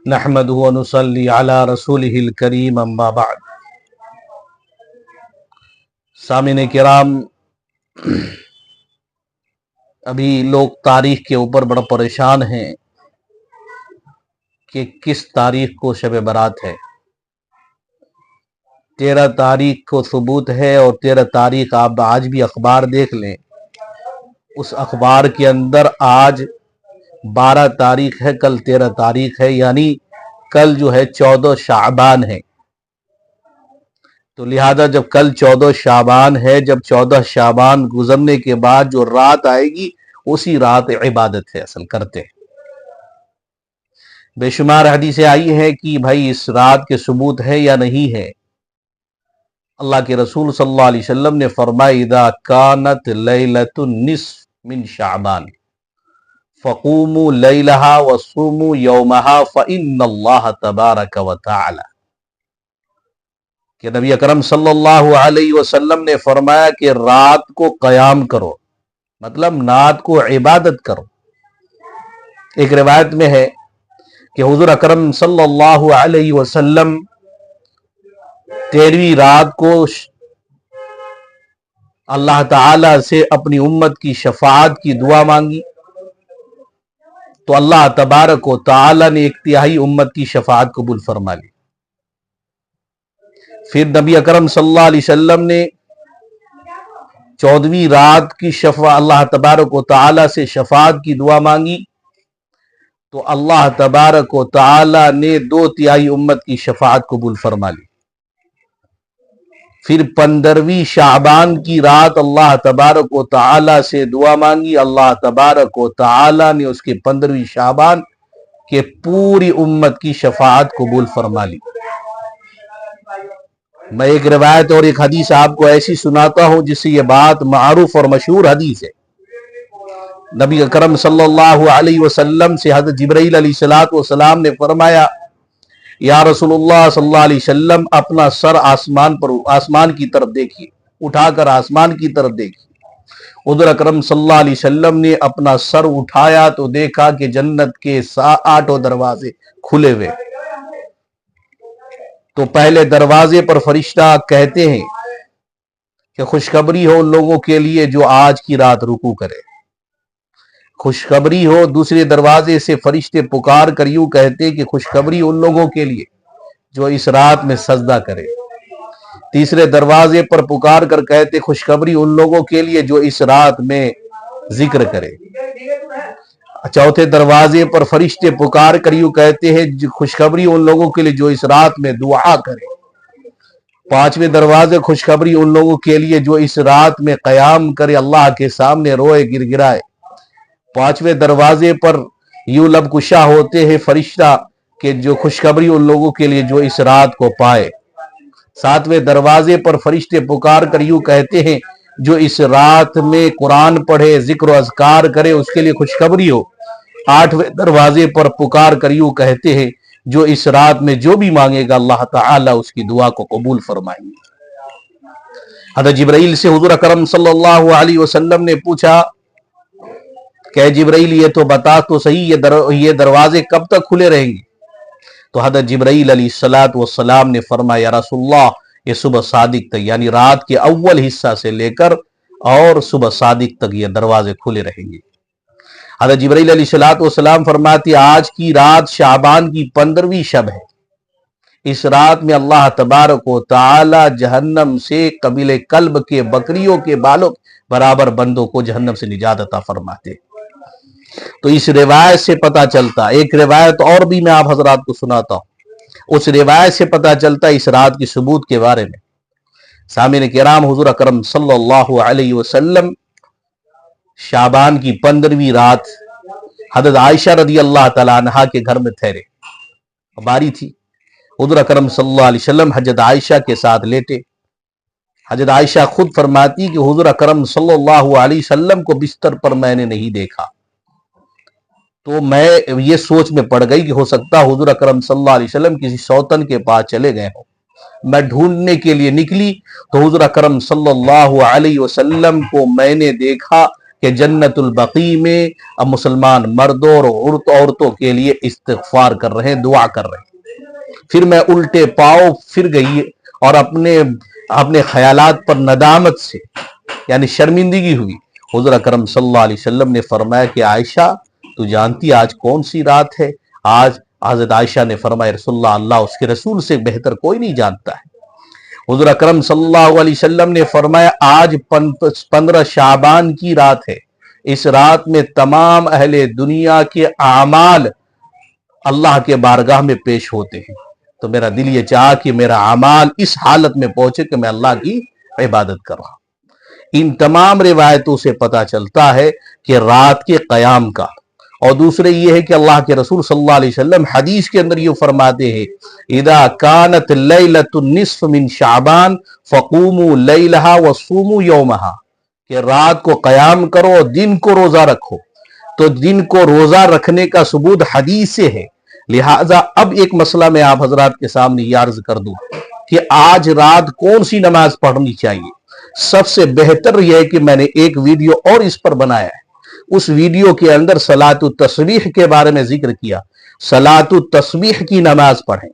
نحمدہ و نصلی علی رسولہ الکریم اما بعد۔ سامعین کرام، ابھی لوگ تاریخ کے اوپر بڑا پریشان ہیں کہ کس تاریخ کو شب برات ہے۔ 13 تاریخ کو ثبوت ہے، اور 13 تاریخ آپ آج بھی اخبار دیکھ لیں، اس اخبار کے اندر آج 12 تاریخ ہے، کل 13 تاریخ ہے، یعنی کل جو ہے 14 شعبان ہے۔ تو لہذا جب کل 14 شعبان ہے، جب 14 شعبان گزرنے کے بعد جو رات آئے گی، اسی رات عبادت ہے، اصل کرتے ہیں۔ بے شمار حدیثیں آئی ہیں کہ بھائی اس رات کے ثبوت ہے یا نہیں ہے۔ اللہ کے رسول صلی اللہ علیہ وسلم نے فرمایا اذا کانت لیلۃ النصف من شعبان فقوموا لیلہا وصوموا یومہا فإن اللہ تبارک وتعالی، کہ نبی اکرم صلی اللہ علیہ وسلم نے فرمایا کہ رات کو قیام کرو، مطلب رات کو عبادت کرو۔ ایک روایت میں ہے کہ حضور اکرم صلی اللہ علیہ وسلم 13ویں رات کو اللہ تعالی سے اپنی امت کی شفاعت کی دعا مانگی، تو اللہ تبارک و تعالی نے ایک تہائی امت کی شفاعت قبول فرما لی۔ پھر نبی اکرم صلی اللہ علیہ وسلم نے 14ویں رات کی اللہ تبارک و تعالی سے شفاعت کی دعا مانگی، تو اللہ تبارک و تعالی نے 2/3 امت کی شفاعت قبول فرما لی۔ پھر 15ویں شعبان کی رات اللہ تبارک و تعالی سے دعا مانگی، اللہ تبارک و تعالی نے اس کے 15ویں شعبان کے پوری امت کی شفاعت قبول فرما لی۔ میں ایک روایت اور ایک حدیث آپ کو ایسی سناتا ہوں جس سے یہ بات معروف اور مشہور حدیث ہے۔ نبی اکرم صلی اللہ علیہ وسلم سے حضرت جبرائیل علیہ السلام نے فرمایا یا رسول اللہ صلی اللہ علیہ وسلم، اپنا سر آسمان کی طرف دیکھیے، اٹھا کر آسمان کی طرف دیکھیے۔ حضور اکرم صلی اللہ علیہ وسلم نے اپنا سر اٹھایا تو دیکھا کہ جنت کے 8 دروازے کھلے ہوئے۔ تو پہلے دروازے پر فرشتہ کہتے ہیں کہ خوشخبری ہو ان لوگوں کے لیے جو آج کی رات رکوع کرے، خوشخبری ہو۔ دوسرے دروازے سے فرشتے پکار کر یوں کہتے کہ خوشخبری ان لوگوں کے لیے جو اس رات میں سجدہ کرے۔ تیسرے دروازے پر پکار کر کہتے خوشخبری ان لوگوں کے لیے جو اس رات میں ذکر کرے۔ چوتھے دروازے پر فرشتے پکار کر یوں کہتے ہیں خوشخبری ان لوگوں کے لیے جو اس رات میں دعا کرے۔ 5ویں دروازے خوشخبری ان لوگوں کے لیے جو اس رات میں قیام کرے، اللہ کے سامنے روئے گر گرائے۔ 5ویں دروازے پر یوں لب کشا ہوتے ہیں فرشتہ کہ جو خوشخبری ان لوگوں کے لیے جو اس رات کو پائے۔ 7ویں دروازے پر فرشتے پکار کر یوں کہتے ہیں جو اس رات میں قرآن پڑھے، ذکر و اذکار کرے، اس کے لیے خوشخبری ہو۔ 8ویں دروازے پر پکار کر یوں کہتے ہیں جو اس رات میں جو بھی مانگے گا اللہ تعالی اس کی دعا کو قبول فرمائیں گے۔ حضرت جبرائیل سے حضور اکرم صلی اللہ علیہ وسلم نے پوچھا کہ جبرائیل یہ تو بتا تو صحیح یہ دروازے کب تک کھلے رہیں گے؟ تو حضرت جبرائیل علیہ السلام نے فرمایا یا رسول اللہ، یہ صبح صادق تک، یعنی رات کے اول حصہ سے لے کر اور صبح صادق تک یہ دروازے کھلے رہیں گے۔ حضرت جبرائیل علیہ السلام فرماتے آج کی رات شعبان کی 15ویں شب ہے۔ اس رات میں اللہ تبارک و تعالی جہنم سے قبیلہ کلب کے بکریوں کے بالوں برابر بندوں کو جہنم سے نجات عطا فرماتے۔ تو اس روایت سے پتہ چلتا، ایک روایت اور بھی میں آپ حضرات کو سناتا ہوں، اس روایت سے پتہ چلتا اس رات کی ثبوت کے بارے میں۔ سامعین کرام، حضور اکرم صلی اللہ علیہ وسلم شعبان کی 15ویں رات حضرت عائشہ رضی اللہ تعالیٰ عنہا کے گھر میں ٹھہرے، باری تھی۔ حضور اکرم صلی اللہ علیہ وسلم حضرت عائشہ کے ساتھ لیٹے۔ حضرت عائشہ خود فرماتی کہ حضور اکرم صلی اللہ علیہ وسلم کو بستر پر میں نے نہیں دیکھا، تو میں یہ سوچ میں پڑ گئی کہ ہو سکتا حضور اکرم صلی اللہ علیہ وسلم کسی سوتن کے پاس چلے گئے ہوں۔ میں ڈھونڈنے کے لیے نکلی تو حضور اکرم صلی اللہ علیہ وسلم کو میں نے دیکھا کہ جنت البقی میں اب مسلمان مردوں اور عورتوں کے لیے استغفار کر رہے ہیں، دعا کر رہے ہیں۔ پھر میں الٹے پاؤں پھر گئی اور اپنے خیالات پر ندامت سے یعنی شرمندگی ہوئی۔ حضور اکرم صلی اللہ علیہ وسلم نے فرمایا کہ عائشہ تو جانتی آج کون سی رات ہے؟ آج حضرت عائشہ نے فرمایا رسول اللہ اس کے رسول سے بہتر کوئی نہیں جانتا ہے۔ حضور اکرم صلی اللہ علیہ وسلم نے فرمایا آج 15 شعبان کی رات ہے، اس رات میں تمام اہل دنیا کے اعمال اللہ کے بارگاہ میں پیش ہوتے ہیں۔ تو میرا دل یہ چاہا کہ میرا اعمال اس حالت میں پہنچے کہ میں اللہ کی عبادت کر رہا ہوں۔ ان تمام روایتوں سے پتہ چلتا ہے کہ رات کے قیام کا، اور دوسرے یہ ہے کہ اللہ کے رسول صلی اللہ علیہ وسلم حدیث کے اندر یہ فرماتے ہیں اذا كانت لیلۃ النصف من شعبان فقوموا لیلہا وصوموا یومہا، کہ رات کو قیام کرو اور دن کو روزہ رکھو۔ تو دن کو روزہ رکھنے کا ثبوت حدیث سے ہے۔ لہٰذا اب ایک مسئلہ میں آپ حضرات کے سامنے یہ عرض کر دوں کہ آج رات کون سی نماز پڑھنی چاہیے۔ سب سے بہتر یہ ہے کہ میں نے ایک ویڈیو اور اس پر بنایا ہے، اس ویڈیو کے اندر صلاۃ التسبیح کے بارے میں ذکر کیا۔ صلاۃ التسبیح کی نماز پڑھیں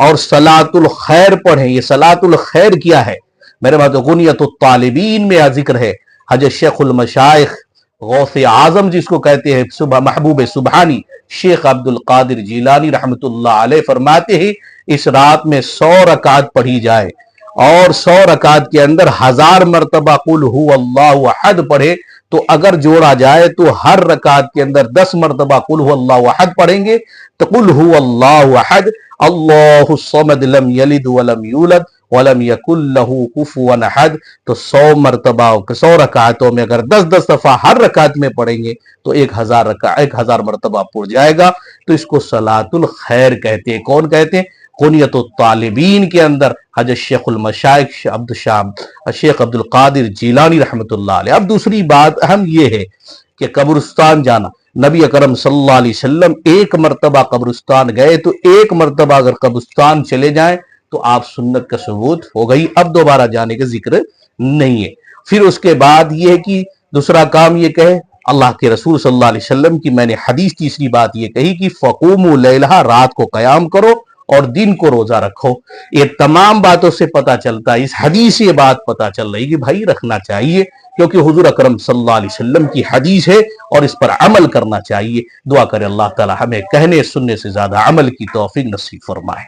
اور صلاۃ الخیر پڑھیں۔ یہ صلاۃ الخیر کیا ہے؟ میرے بات غنیۃ الطالبین میں ذکر ہے۔ حضرت شیخ المشائخ غوث اعظم جس کو کہتے ہیں محبوب سبحانی شیخ عبد القادر جیلانی رحمت اللہ علیہ فرماتے ہیں اس رات میں 100 رکعت پڑھی جائے اور 100 رکعت کے اندر 1000 مرتبہ قل هو اللہ احد پڑھے، تو اگر جوڑا جائے تو ہر رکعت کے اندر 10 مرتبہ قل هو اللہ احد پڑھیں گے تو قل هو اللہ احد اللہ الصمد لم یلد ولم یولد ولم یکن لہ کفوا احد، تو 100 مرتبہ 100 رکعتوں میں اگر 10 دفعہ ہر رکعت میں پڑھیں گے تو 1000 مرتبہ پڑ جائے گا۔ تو اس کو صلاۃ الخیر کہتے ہیں۔ کون کہتے ہیں؟ غنیۃ الطالبین کے اندر حضرت شیخ المشائخ شیخ عبد القادر جیلانی رحمت اللہ علیہ۔ اب دوسری بات اہم یہ ہے کہ قبرستان جانا۔ نبی اکرم صلی اللہ علیہ وسلم ایک مرتبہ قبرستان گئے، تو ایک مرتبہ اگر قبرستان چلے جائیں تو آپ سنت کا ثبوت ہو گئی، اب دوبارہ جانے کا ذکر نہیں ہے۔ پھر اس کے بعد یہ ہے کہ دوسرا کام یہ کہے اللہ کے رسول صلی اللہ علیہ وسلم کی میں نے حدیث تیسری بات یہ کہی کہ فقوموا لیلہا، رات کو قیام کرو اور دن کو روزہ رکھو۔ یہ تمام باتوں سے پتہ چلتا ہے، اس حدیث سے یہ بات پتہ چل رہی کہ بھائی رکھنا چاہیے، کیونکہ حضور اکرم صلی اللہ علیہ وسلم کی حدیث ہے اور اس پر عمل کرنا چاہیے۔ دعا کرے اللہ تعالی ہمیں کہنے سننے سے زیادہ عمل کی توفیق نصیب فرمائے۔